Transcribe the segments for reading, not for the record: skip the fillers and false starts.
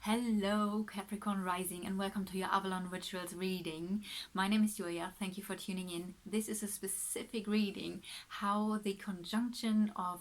Hello Capricorn Rising and welcome to your Avalon Rituals reading. My name is Julia, thank you for tuning in. This is a specific reading, how the conjunction of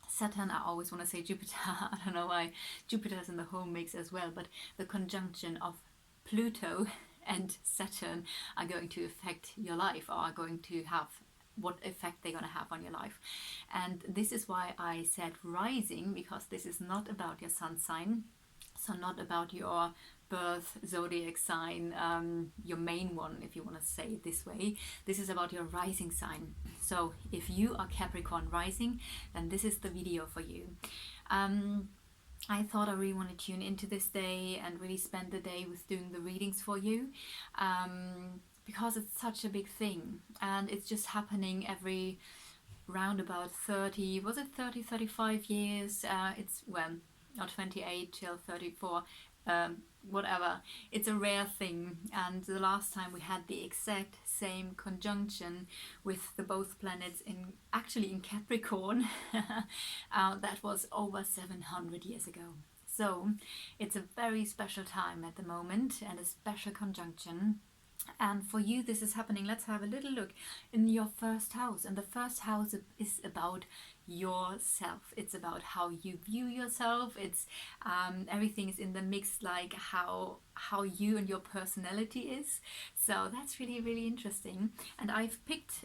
Saturn, I always want to say Jupiter, I don't know why, Jupiter's in the home mix as well, but the conjunction of Pluto and Saturn are going to affect your life, or are going to have what effect they're going to have on your life. And this is why I said rising, because this is not about your sun sign. So not about your birth zodiac sign, your main one, if you want to say it this way. This is about your rising sign. So if you are Capricorn rising, then this is the video for you. I thought I really want to tune into this day and really spend the day with doing the readings for you, because it's such a big thing and it's just happening every round about 30, was it 30, 35 years? It's when, not 28 till 34, whatever. It's a rare thing, and the last time we had the exact same conjunction with the both planets in Capricorn, that was over 700 years ago. So it's a very special time at the moment and a special conjunction. And for you this is happening. Let's have a little look in your first house, and the first house is about yourself. It's about how you view yourself. It's everything is in the mix, like how you and your personality is. So that's really interesting. And I've picked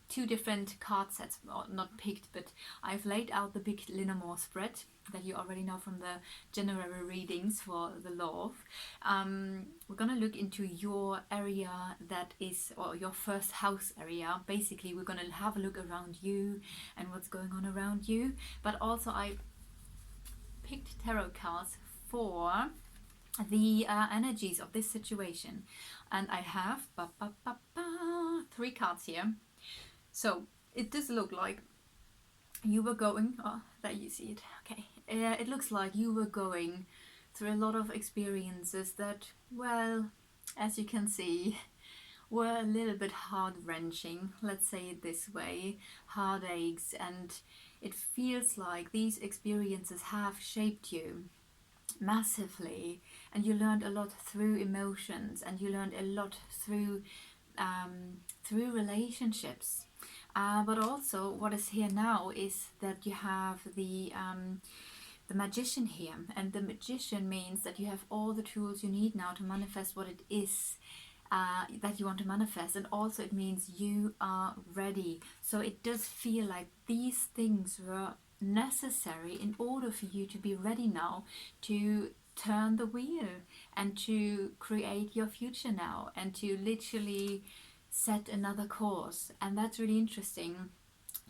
two different card sets, or not picked, but I've laid out the big Lenormand spread that you already know from the January readings for the love. We're gonna look into your area that is, or your first house area. Basically, we're gonna have a look around you and what's going on around you. But also I picked tarot cards for the energies of this situation, and I have three cards here. So it does look like you were going, oh, there you see it, okay. It looks like you were going through a lot of experiences that, well, as you can see, were a little bit heart-wrenching, let's say it this way, heartaches, and it feels like these experiences have shaped you massively, and you learned a lot through emotions, and you learned a lot through relationships. But also what is here now is that you have the magician here, and the magician means that you have all the tools you need now to manifest what it is that you want to manifest, and also it means you are ready. So it does feel like these things were necessary in order for you to be ready now to turn the wheel and to create your future now, and to literally set another course. And that's really interesting.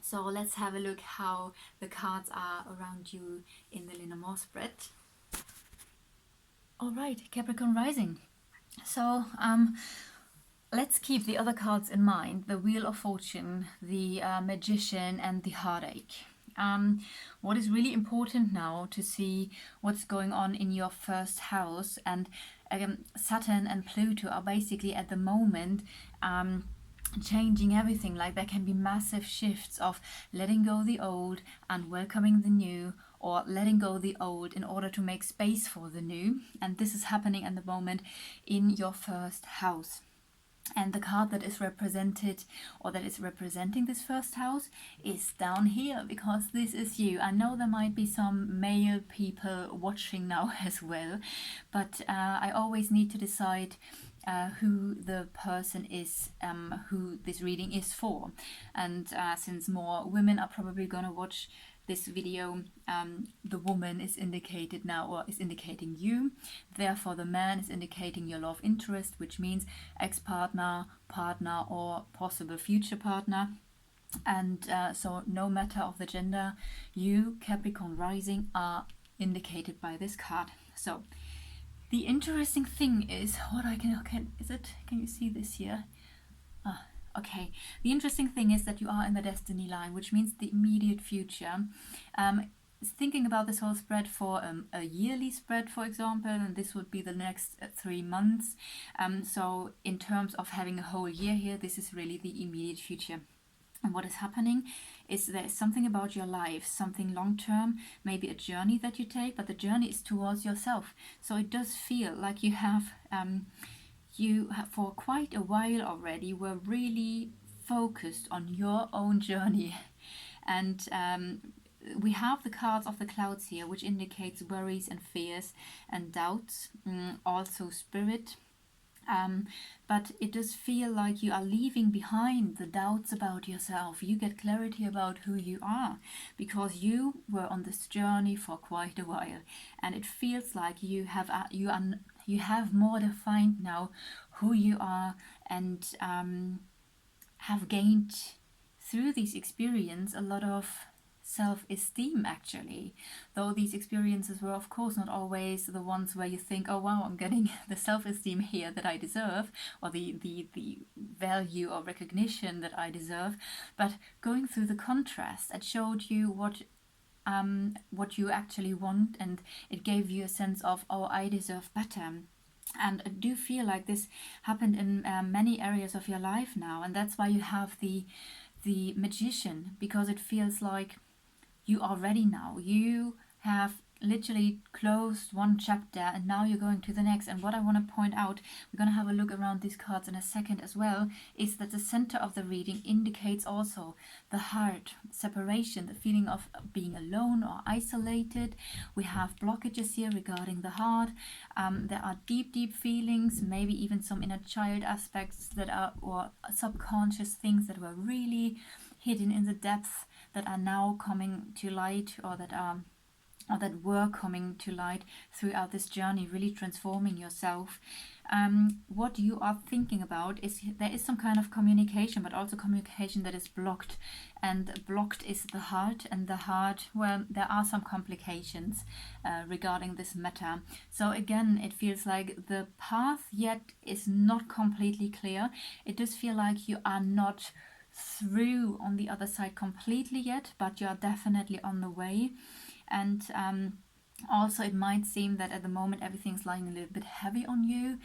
So let's have a look how the cards are around you in the Lenormand spread. Alright, Capricorn rising. So let's keep the other cards in mind: the Wheel of Fortune, the Magician, and the Heartache. What is really important now to see what's going on in your first house, and Saturn and Pluto are basically at the moment changing everything. Like there can be massive shifts of letting go the old and welcoming the new, or letting go the old in order to make space for the new. And this is happening at the moment in your first house. And the card that is represented, or that is representing this first house, is down here, because this is you. I know there might be some male people watching now as well, but I always need to decide who the person is, who this reading is for. And since more women are probably gonna watch this video, the woman is indicated now, or is indicating you. Therefore the man is indicating your love interest, which means ex-partner, partner, or possible future partner. And so no matter of the gender, you Capricorn rising are indicated by this card. So the interesting thing is, what I can you see this here? Okay, the interesting thing is that you are in the destiny line, which means the immediate future. Thinking about this whole spread for a yearly spread, for example, and this would be the next 3 months. So in terms of having a whole year here, this is really the immediate future. And what is happening is there's something about your life, something long-term, maybe a journey that you take, but the journey is towards yourself. So it does feel like you have for quite a while already were really focused on your own journey. And we have the cards of the clouds here, which indicates worries and fears and doubts, also spirit. But it does feel like you are leaving behind the doubts about yourself. You get clarity about who you are because you were on this journey for quite a while, and it feels like you have more defined now who you are, and have gained through this experience a lot of self-esteem, actually, though these experiences were of course not always the ones where you think, oh wow, I'm getting the self-esteem here that I deserve, or the value or recognition that I deserve. But going through the contrast, it showed you what you actually want, and it gave you a sense of, oh, I deserve better. And I do feel like this happened in many areas of your life now, and that's why you have the Magician, because it feels like you are ready now. You have literally closed one chapter and now you're going to the next. And what I want to point out, we're going to have a look around these cards in a second as well, is that the center of the reading indicates also the heart, separation, the feeling of being alone or isolated. We have blockages here regarding the heart. There are deep feelings, maybe even some inner child aspects that are, or subconscious things that were really hidden in the depth, that are now coming to light, or that were coming to light throughout this journey, really transforming yourself. What you are thinking about is there is some kind of communication, but also communication that is blocked, and blocked is the heart, and the heart, well, there are some complications regarding this matter. So again, it feels like the path yet is not completely clear. It does feel like you are not through on the other side completely yet, but you are definitely on the way. And also it might seem that at the moment everything's lying a little bit heavy on you,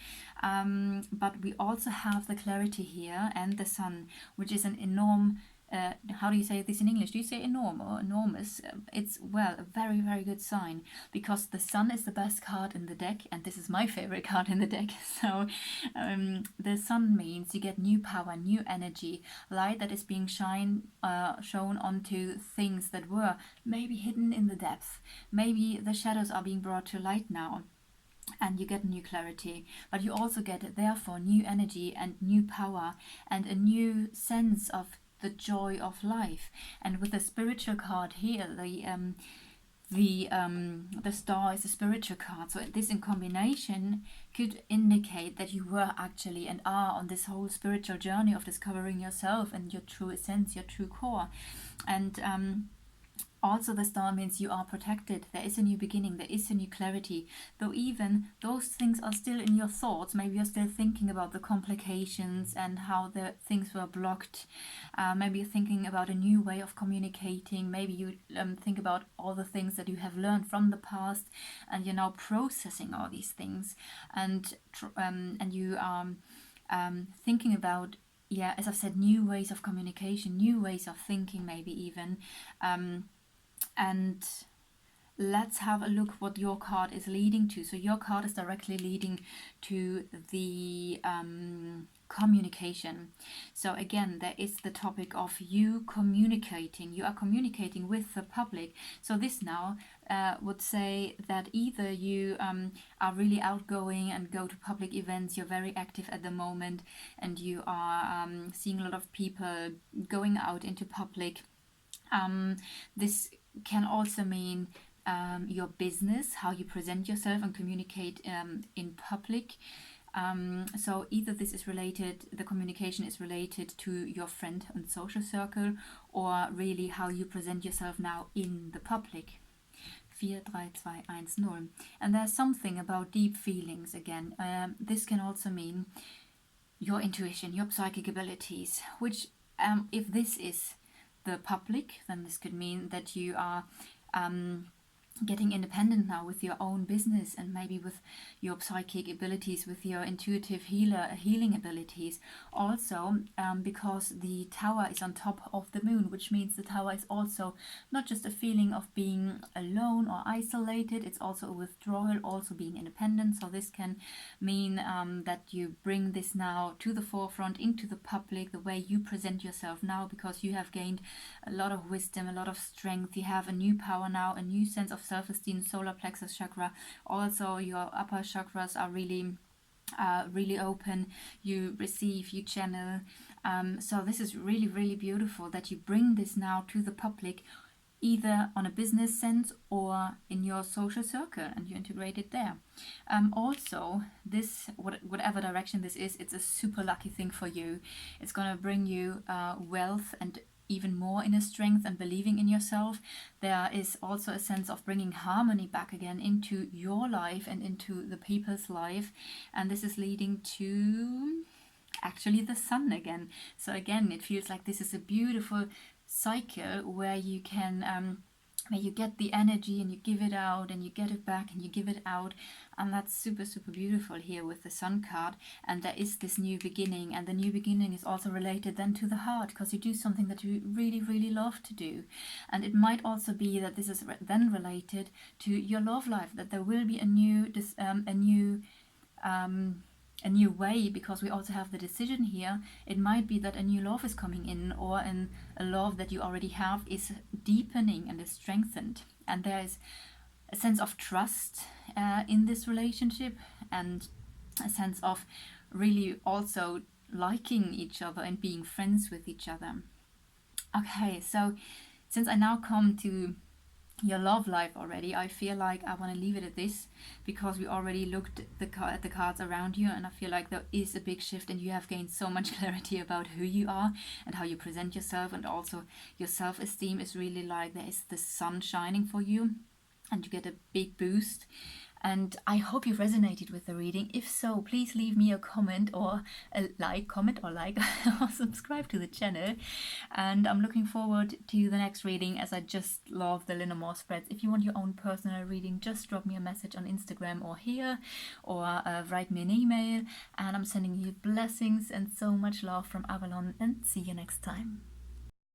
but we also have the clarity here and the sun, which is an enormous, how do you say this in English? Do you say enormous or enormous? It's, well, a very good sign, because the sun is the best card in the deck, and this is my favorite card in the deck. So the sun means you get new power, new energy, light that is being shown onto things that were maybe hidden in the depth. Maybe the shadows are being brought to light now, and you get new clarity, but you also get therefore new energy and new power and a new sense of the joy of life. And with the spiritual card here, the star is a spiritual card, so this in combination could indicate that you were actually and are on this whole spiritual journey of discovering yourself and your true essence, your true core. And also the star means you are protected. There is a new beginning, there is a new clarity, though even those things are still in your thoughts. Maybe you're still thinking about the complications and how the things were blocked. Maybe you're thinking about a new way of communicating. Maybe you think about all the things that you have learned from the past, and you're now processing all these things, and you are thinking about, yeah, as I've said, new ways of communication, new ways of thinking, maybe even. And let's have a look what your card is leading to. So your card is directly leading to the communication. So again, there is the topic of you communicating. You are communicating with the public. So this now would say that either you are really outgoing and go to public events, you're very active at the moment, and you are seeing a lot of people going out into public. This can also mean your business, how you present yourself and communicate in public. So either this is related, the communication is related to your friend and social circle, or really how you present yourself now in the public. 4, 3, 2, 1, 0. And there's something about deep feelings again. This can also mean your intuition, your psychic abilities, which if this is the public, then this could mean that you are getting independent now with your own business, and maybe with your psychic abilities, with your intuitive healing abilities. Also, because the tower is on top of the moon, which means the tower is also not just a feeling of being alone or isolated, it's also a withdrawal, also being independent. So this can mean that you bring this now to the forefront, into the public, the way you present yourself now, because you have gained a lot of wisdom, a lot of strength. You have a new power now, a new sense of self-esteem, solar plexus chakra. Also, your upper chakras are really open. You receive, you channel. So this is really, really beautiful that you bring this now to the public, either on a business sense or in your social circle, and you integrate it there. Also, this, whatever direction this is, it's a super lucky thing for you. It's going to bring you wealth and even more inner strength and believing in yourself. There is also a sense of bringing harmony back again into your life and into the people's life. And this is leading to actually the sun again. So again, it feels like this is a beautiful cycle where you can where you get the energy and you give it out, and you get it back and you give it out. And that's super, super beautiful here with the sun card. And there is this new beginning, and the new beginning is also related then to the heart, because you do something that you really, really love to do. And it might also be that this is then related to your love life, that there will be a new way, because we also have the decision here. It might be that a new love is coming in, or a love that you already have is deepening and is strengthened. And there is a sense of trust in this relationship, and a sense of really also liking each other and being friends with each other. Okay, so since I now come to your love life already, I feel like I want to leave it at this, because we already looked at the cards around you, and I feel like there is a big shift, and you have gained so much clarity about who you are and how you present yourself, and also your self-esteem is really like there is the sun shining for you, and you get a big boost. And I hope you resonated with the reading. If so, please leave me a comment or or subscribe to the channel. And I'm looking forward to the next reading, as I just love the Lenormand spreads. If you want your own personal reading, just drop me a message on Instagram or here, or write me an email. And I'm sending you blessings and so much love from Avalon, and see you next time.